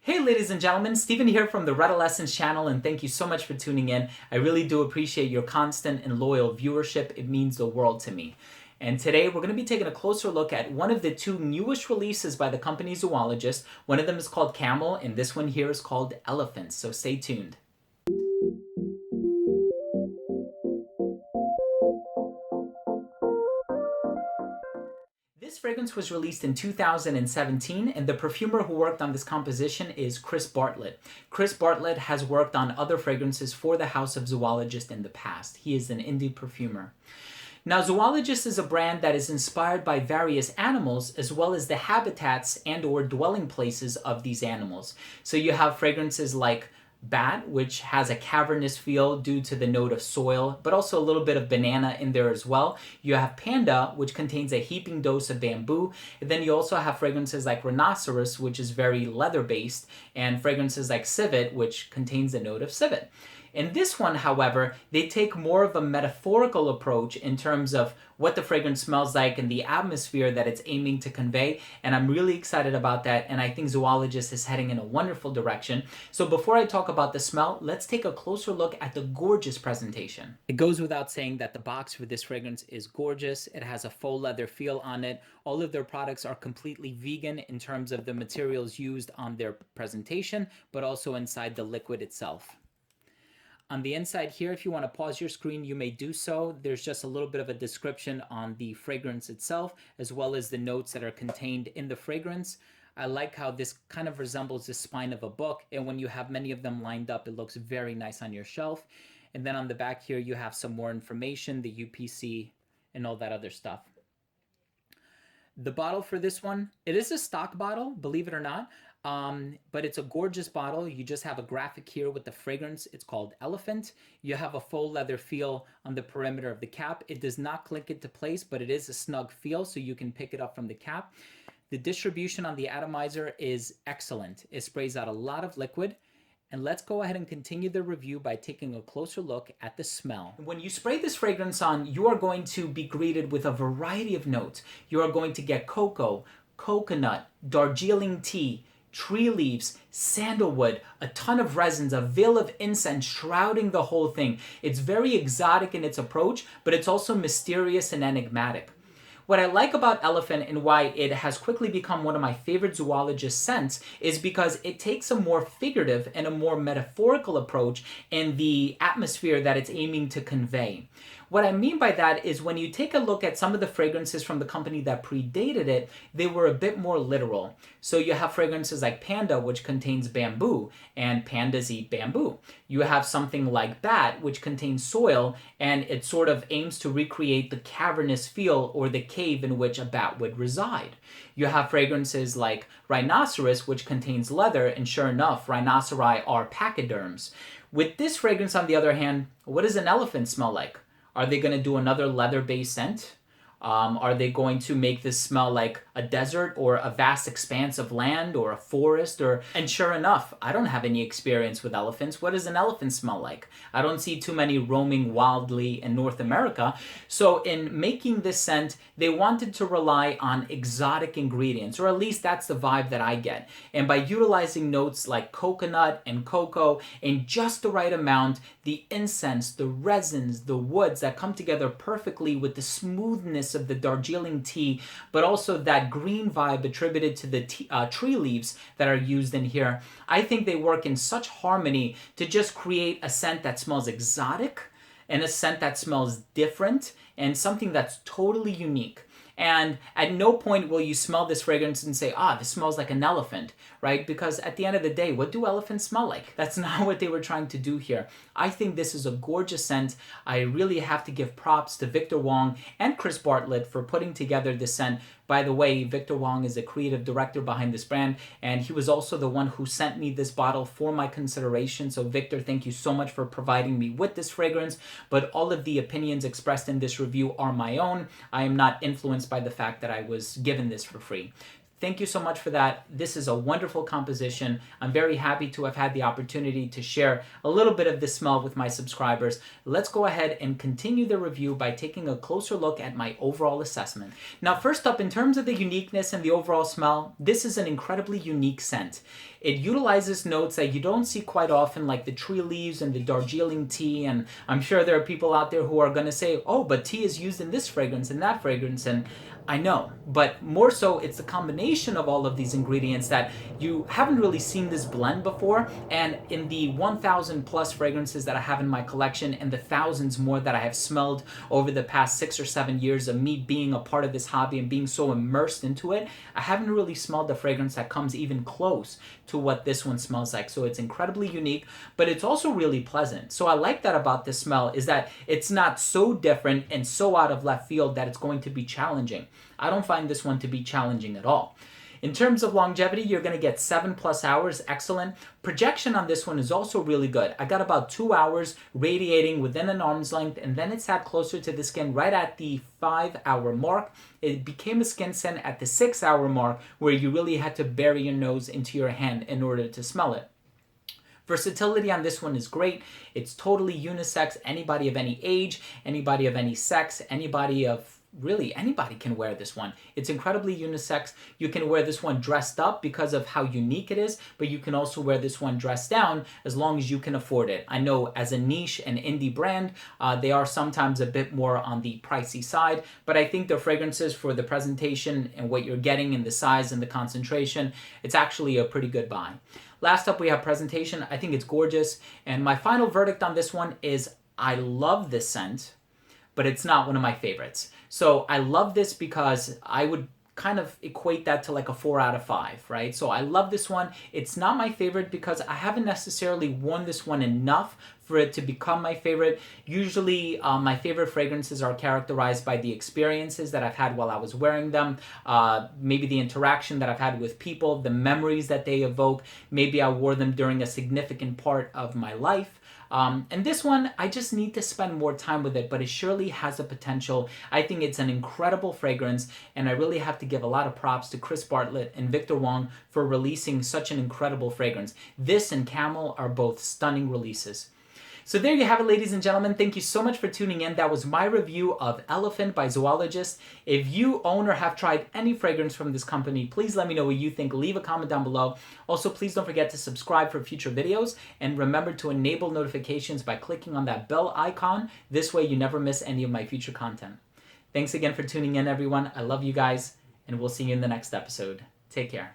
Hey ladies and gentlemen, Stephen here from the Red Lessons channel, and thank you so much for tuning in. I really do appreciate your constant and loyal viewership. It means the world to me. And today we're going to be taking a closer look at one of the two newest releases by the company Zoologist. One of them is called Camel, and this one here is called Elephant, so stay tuned. This fragrance was released in 2017, and the perfumer who worked on this composition is Chris Bartlett. Chris Bartlett has worked on other fragrances for the House of Zoologist in the past. He is an indie perfumer. Now, Zoologist is a brand that is inspired by various animals as well as the habitats and or dwelling places of these animals. So you have fragrances like Bat, which has a cavernous feel due to the note of soil, but also a little bit of banana in there as well. You have Panda, which contains a heaping dose of bamboo. And then you also have fragrances like Rhinoceros, which is very leather-based, and fragrances like Civet, which contains a note of civet. In this one, however, they take more of a metaphorical approach in terms of what the fragrance smells like and the atmosphere that it's aiming to convey, and I'm really excited about that, and I think Zoologist is heading in a wonderful direction. So before I talk about the smell, let's take a closer look at the gorgeous presentation. It goes without saying that the box for this fragrance is gorgeous. It has a faux leather feel on it. All of their products are completely vegan in terms of the materials used on their presentation, but also inside the liquid itself. On the inside here, if you want to pause your screen, you may do so. There's just a little bit of a description on the fragrance itself, as well as the notes that are contained in the fragrance. I like how this kind of resembles the spine of a book, and when you have many of them lined up, it looks very nice on your shelf. And then on the back here, you have some more information, the UPC, and all that other stuff. The bottle for this one, it is a stock bottle, believe it or not. But it's a gorgeous bottle. You just have a graphic here with the fragrance. It's called Elephant. You have a faux leather feel on the perimeter of the cap. It does not click into place, but it is a snug feel, so you can pick it up from the cap. The distribution on the atomizer is excellent. It sprays out a lot of liquid. And let's go ahead and continue the review by taking a closer look at the smell. When you spray this fragrance on, you are going to be greeted with a variety of notes. You are going to get cocoa, coconut, Darjeeling tea, tree leaves, sandalwood, a ton of resins, a veil of incense shrouding the whole thing. It's very exotic in its approach, but it's also mysterious and enigmatic. What I like about Elephant and why it has quickly become one of my favorite Zoologist scents is because it takes a more figurative and a more metaphorical approach in the atmosphere that it's aiming to convey. What I mean by that is when you take a look at some of the fragrances from the company that predated it, they were a bit more literal. So you have fragrances like Panda, which contains bamboo, and pandas eat bamboo. You have something like Bat, which contains soil, and it sort of aims to recreate the cavernous feel or the cave in which a bat would reside. You have fragrances like Rhinoceros, which contains leather, and sure enough, rhinoceri are pachyderms. With this fragrance, on the other hand, what does an elephant smell like? Are they going to do another leather-based scent? Are they going to make this smell like a desert or a vast expanse of land or a forest? And sure enough, I don't have any experience with elephants. What does an elephant smell like? I don't see too many roaming wildly in North America. So in making this scent, they wanted to rely on exotic ingredients, or at least that's the vibe that I get. And by utilizing notes like coconut and cocoa in just the right amount, the incense, the resins, the woods that come together perfectly with the smoothness of the Darjeeling tea, but also that green vibe attributed to the tree leaves that are used in here. I think they work in such harmony to just create a scent that smells exotic and a scent that smells different and something that's totally unique. And at no point will you smell this fragrance and say, this smells like an elephant, right? Because at the end of the day, what do elephants smell like? That's not what they were trying to do here. I think this is a gorgeous scent. I really have to give props to Victor Wong and Chris Bartlett for putting together this scent. By the way, Victor Wong is the creative director behind this brand, and he was also the one who sent me this bottle for my consideration. So Victor, thank you so much for providing me with this fragrance, but all of the opinions expressed in this review are my own. I am not influenced by the fact that I was given this for free. Thank you so much for that. This is a wonderful composition. I'm very happy to have had the opportunity to share a little bit of this smell with my subscribers. Let's go ahead and continue the review by taking a closer look at my overall assessment. Now, first up, in terms of the uniqueness and the overall smell, this is an incredibly unique scent. It utilizes notes that you don't see quite often, like the tree leaves and the Darjeeling tea, and I'm sure there are people out there who are going to say, oh, but tea is used in this fragrance and that fragrance, and I know, but more so it's the combination of all of these ingredients that you haven't really seen this blend before. And in the 1,000 plus fragrances that I have in my collection and the thousands more that I have smelled over the past 6 or 7 years of me being a part of this hobby and being so immersed into it, I haven't really smelled a fragrance that comes even close to what this one smells like. So it's incredibly unique, but it's also really pleasant. So I like that about this smell, is that it's not so different and so out of left field that it's going to be challenging. I don't find this one to be challenging at all. In terms of longevity, you're going to get 7+ hours, excellent. Projection on this one is also really good. I got about 2 hours radiating within an arm's length, and then it sat closer to the skin right at the 5-hour mark. It became a skin scent at the 6-hour mark, where you really had to bury your nose into your hand in order to smell it. Versatility on this one is great. It's totally unisex. Anybody of any age, anybody of any sex, really anybody can wear this one. It's incredibly unisex. You can wear this one dressed up because of how unique it is, but you can also wear this one dressed down as long as you can afford it. I know as a niche and indie brand, they are sometimes a bit more on the pricey side, but I think the fragrances for the presentation and what you're getting and the size and the concentration, it's actually a pretty good buy. Last up, we have presentation. I think it's gorgeous. And my final verdict on this one is I love this scent, but it's not one of my favorites. So I love this because I would kind of equate that to like a 4 out of 5, right? So I love this one. It's not my favorite because I haven't necessarily worn this one enough for it to become my favorite. Usually my favorite fragrances are characterized by the experiences that I've had while I was wearing them, maybe the interaction that I've had with people, the memories that they evoke. Maybe I wore them during a significant part of my life. And this one, I just need to spend more time with it, but it surely has the potential. I think it's an incredible fragrance, and I really have to give a lot of props to Chris Bartlett and Victor Wong for releasing such an incredible fragrance. This and Camel are both stunning releases. So there you have it, ladies and gentlemen. Thank you so much for tuning in. That was my review of Elephant by Zoologist. If you own or have tried any fragrance from this company, please let me know what you think. Leave a comment down below. Also, please don't forget to subscribe for future videos, and remember to enable notifications by clicking on that bell icon. This way you never miss any of my future content. Thanks again for tuning in, everyone. I love you guys, and we'll see you in the next episode. Take care.